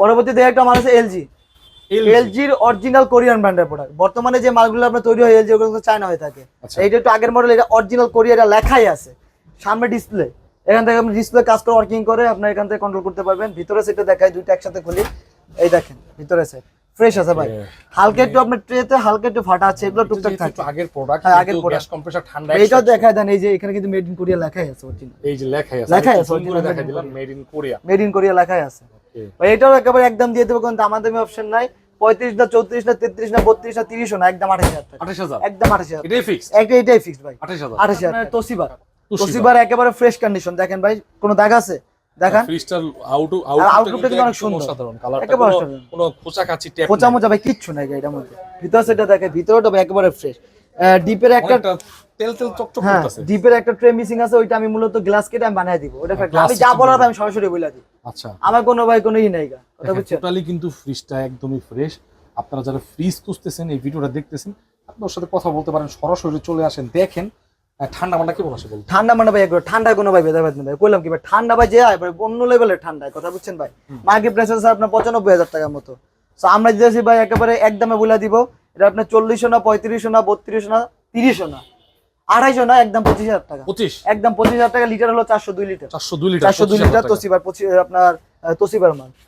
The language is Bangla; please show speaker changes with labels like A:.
A: পরবর্তীতে একটা মাল আছে এলজি। এলজির অরিজিনাল কোরিয়ান ব্র্যান্ডের প্রোডাক্ট। বর্তমানে যে মালগুলো আপনার তৈরি হয় এলজি, ওগুলো চায়না হয়ে থাকে। এইটা একটু আগের মডেল, এটা অরিজিনাল কোরিয়া, এটা লেখাই আছে সামনে ডিসপ্লে। এখান থেকে আপনি ডিসপ্লে কাজ করে ওয়ার্কিং করে আপনার এখান থেকে কন্ট্রোল করতে পারবেন। ভিতরে সেটা দেখাই, দুইটা একসাথে খুলি, এই দেখেন ভিতরে সেট ফ্রেশ আছে ভাই। হালকা একটু আপনার ট্রেতে হালকা একটু ফাটা আছে, এগুলো টুকটাক থাকে।
B: আগের প্রোডাক্ট,
A: আগের
B: গ্যাস কম্প্রেসর ঠান্ডা।
A: এইটাও দেখায় দেন, এই যে এখানে কিন্তু মেড ইন কোরিয়া লেখাই আছে অরিজিনাল।
B: এই যে লেখাই আছে,
A: লেখাই আছে
B: অরিজিনাল দেখাই দিলাম made in Korea.
A: Made in Korea লেখাই আছে। এটাও একেবারে একদম দিয়ে দেবো, কোনো দামাদামি অপশন নাই। 35 না 34 না 33 না 32 না 30 না, একদম 28000 টাকা।
B: 28000
A: একদম 28000,
B: এটাই ফিক্স।
A: এটাই ফিক্সড ভাই,
B: 28000।
A: 28000। তোশিবার একেবারে ফ্রেশ কন্ডিশন, দেখেন ভাই কোনো দাগ আছে দেখেন।
B: ক্রিস্টাল
A: আউটলুকটা কিন্তু অনেক সুন্দর,
B: সাধারণ কালারটা,
A: একেবারে
B: কোনো খোঁচা কাচি ট্যাপ
A: খোঁচা মোচা ভাই কিচ্ছু নাই এটার মধ্যে। ভিতর সেটা দেখে, ভিতরটা ভাই একেবারে ফ্রেশ। ডিপের একটা
B: তেল তেল চকচক
A: হ্যাঁ,
B: করতেছে।
A: ডিপের একটা ট্রে মিসিং আছে, ওইটা আমি মূলত গ্লাস কেটে আমি বানায় দিব। ওটা ফ্যাক্ট, আমি যা বলার আমি সরাসরি বলে দিই।
B: আচ্ছা,
A: আমার কোনো ভাই কোনো ই নাই, কথা বুঝছেন?
B: টোটালি কিন্তু ফ্রিজটা একদমই ফ্রেশ। আপনারা যারা ফ্রিজ খুঁজতেছেন, এই ভিডিওটা দেখতেছেন, আপনার সাথে কথা বলতে পারেন, সরাসরি চলে আসেন, দেখেন ঠান্ডা মান্ডা কেমন আছে বলুন।
A: ঠান্ডা মান্ডা ভাই একবার ঠান্ডা কোনো ভাই ভেদাভেদ নেই ভাই, কইলাম কি ভাই ঠান্ডা ভাই যে হয় ভাই অন্য লেভেলের ঠান্ডা, কথা বুঝছেন ভাই? মার্কেট প্রাইস আছে আপনার 95000 টাকার মতো। সো আমরা দিতেছি ভাই একেবারে একদমে বলে দিব, এটা আপনার 40 না 35 না 32 না 30 না 250 না, একদম 25000 টাকা।
B: 25
A: একদম 25000 টাকা। লিটার হলো 402 লিটার।
B: 402 লিটার
A: 402 লিটার তোশিবার আপনার তোশিবার মাল।